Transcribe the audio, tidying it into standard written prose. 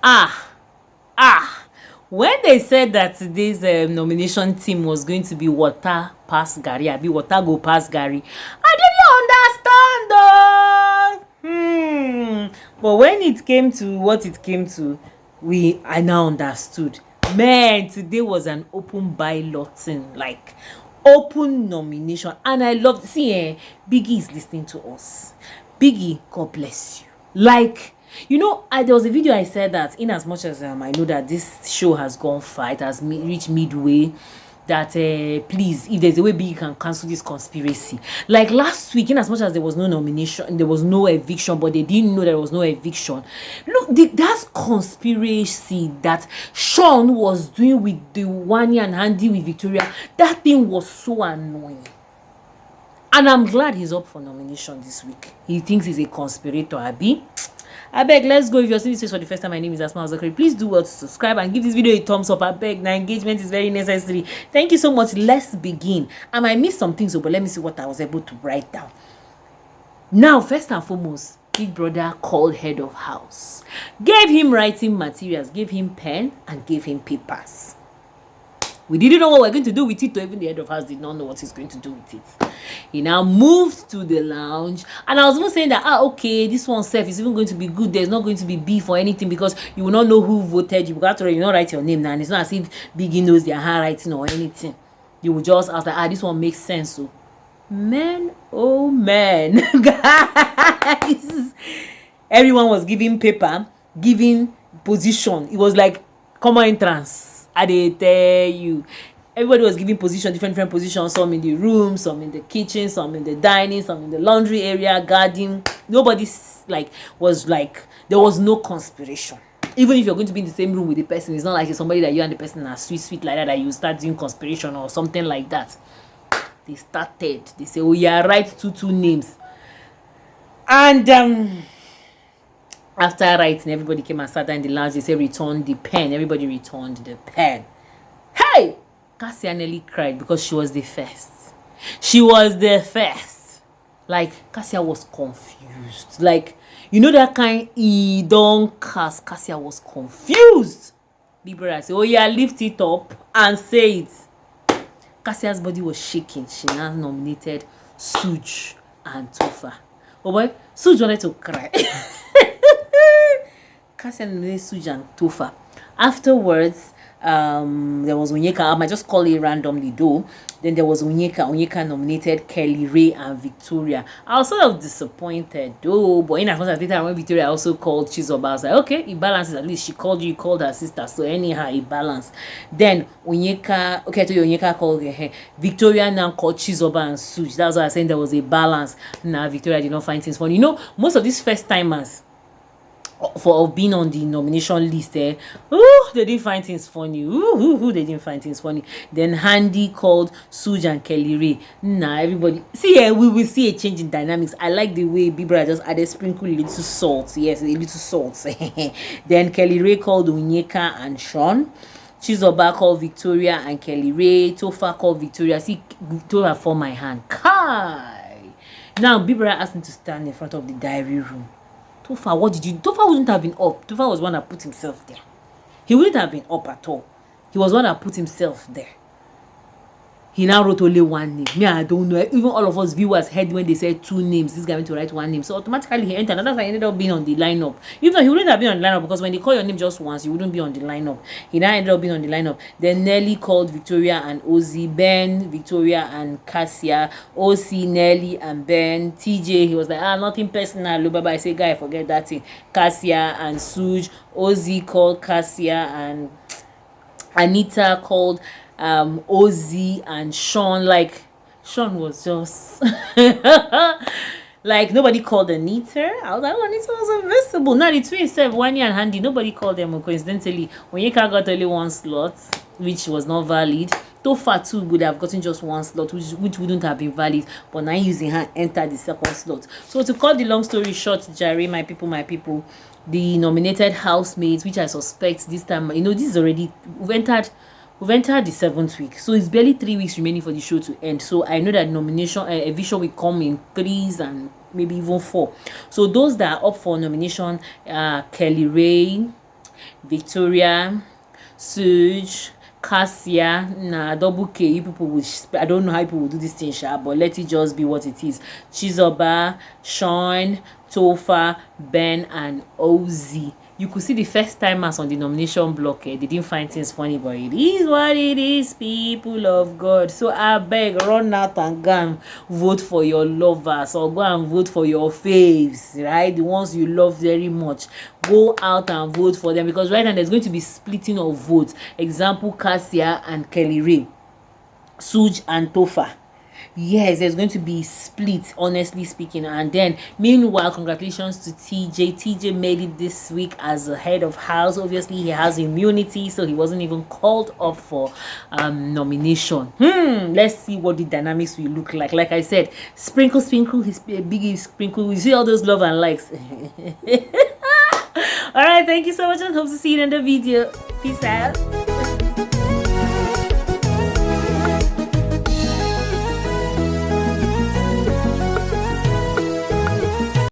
Ah, ah. When they said that today's nomination team was going to be water pass Gary, be water go pass Gary, I didn't understand though. But when it came to what it came to, I now understood. Man, today was an open balloting, like open nomination, and I love. See, Biggie is listening to us. Biggie, God bless you. Like, there was a video I said that in as much as I know that this show has gone far, it has reached midway, that please, if there's a way Biggie can cancel this conspiracy. Like last week, in as much as there was no nomination, there was no eviction, but they didn't know there was no eviction. Look, that conspiracy that Sean was doing with the Wani and Andy with Victoria, that thing was so annoying. And I'm glad he's up for nomination this week. He thinks he's a conspirator, Abi. I beg, let's go. If you're seeing this for the first time, my name is Asma'u. Please do well to subscribe and give this video a thumbs up. I beg, now engagement is very necessary. Thank you so much. Let's begin. I might miss some things, but let me see what I was able to write down. Now, first and foremost, Big Brother called head of house, gave him writing materials, gave him pen, and gave him papers. We didn't know what we were going to do with it, or even the head of house did not know what he's going to do with it. He now moved to the lounge, and I was even saying that, okay, this one self is even going to be good. There's not going to be beef or anything, because you will not know who voted you. Because you not write your name now, and it's not as if Biggie knows their handwriting or anything. You will just ask that, this one makes sense. So, man, oh man, guys, everyone was giving paper, giving position. It was like common entrance. I dey tell you, everybody was giving position, different positions. Some in the room, some in the kitchen, some in the dining, some in the laundry area, garden. Nobody there was no conspiration. Even if you're going to be in the same room with the person, it's not like it's somebody that you and the person are sweet like that you start doing conspiration or something like that. They started. They say, oh yeah, write two names. And after writing, everybody came and sat down in the lounge. They said, return the pen. Everybody returned the pen. Hey! Cassia nearly cried because she was the first. She was the first. Like, Cassia was confused. Like, that kind, he don't cast. Cassia was confused. Big Brother said, oh yeah, lift it up and say it. Cassia's body was shaking. She now nominated Suj and Tofa. Oh boy, Suj wanted to cry. Cassia nominated Suj and Tofa. Afterwards, there was Onyeka. I might just call it randomly though. Then there was Onyeka. Onyeka nominated Kelly Ray and Victoria. I was sort of disappointed though, but in as much as later when Victoria also called Chizoba, I was like, okay, it balances. At least she called you, called her sister, so anyhow it balanced. Then Onyeka, okay, I told you Onyeka called her. Victoria now called Chizoba and Suj. That's why I was saying there was a balance. Now Victoria did not find things funny. Most of these first timers of being on the nomination list, they didn't find things funny. They didn't find things funny. Then Handy called Suj and Kelly Ray. Everybody see here, we will see a change in dynamics. I like the way Bibra just added sprinkle a little salt. Yes, a little salt. Then Kelly Ray called Onyeka and Sean. Chizoba called Victoria and Kelly Ray. Tofa called Victoria. See, Victoria for my hand. Kai. Now Bibra asked him to stand in front of the diary room. Tofa, what did you do? Tofa wouldn't have been up. Tofa was one that put himself there. He wouldn't have been up at all. He was one that put himself there. He now wrote only one name. Me, I don't know. Even all of us viewers heard when they said two names. This guy went to write one name. So automatically he entered. And that's why he ended up being on the lineup. Even though he wouldn't have been on the lineup, because when they call your name just once, you wouldn't be on the lineup. He now ended up being on the lineup. Then Nelly called Victoria and Ozzy. Ben, Victoria and Cassia. OC, Nelly and Ben. TJ, he was like, nothing personal. Baba, I say, guy, forget that thing. Cassia and Suj. Ozzy called Cassia and Anita called Ozzy and Sean. Like, Sean was just like, nobody called Anita. I was like, Anita was invisible. Now the twins said Wani and Handy, nobody called them. Coincidentally, Onyeka got only one slot, which was not valid. Tofa too would have gotten just one slot, which wouldn't have been valid, but now using her entered the second slot. So to cut the long story short, Jerry, my people, the nominated housemates, which I suspect this time, this is already, we've entered the 7th week, so it's barely 3 weeks remaining for the show to end. So I know that nomination eviction will come in 3s and maybe even 4. So those that are up for nomination, Kelly Ray, Victoria, Suge, Cassia, nah, double K. You people would, I don't know how people will do this thing, sha, but let it just be what it is. Chizoba, Sean, Tofa, Ben, and Ozzy. You could see the first timers on the nomination block. They didn't find things funny, but it is what it is, people of God. So I beg, run out and go and vote for your lovers, or go and vote for your faves, right? The ones you love very much. Go out and vote for them, because right now there's going to be splitting of votes. Example, Cassia and Kelly Ray, Suj and Tofa. Yes, there's going to be split, honestly speaking. And then meanwhile, congratulations to TJ made it this week as the head of house. Obviously he has immunity, so he wasn't even called up for nomination. Let's see what the dynamics will look like I said, sprinkle his big sprinkle. You see all those love and likes. All right, thank you so much, and hope to see you in the video. Peace out.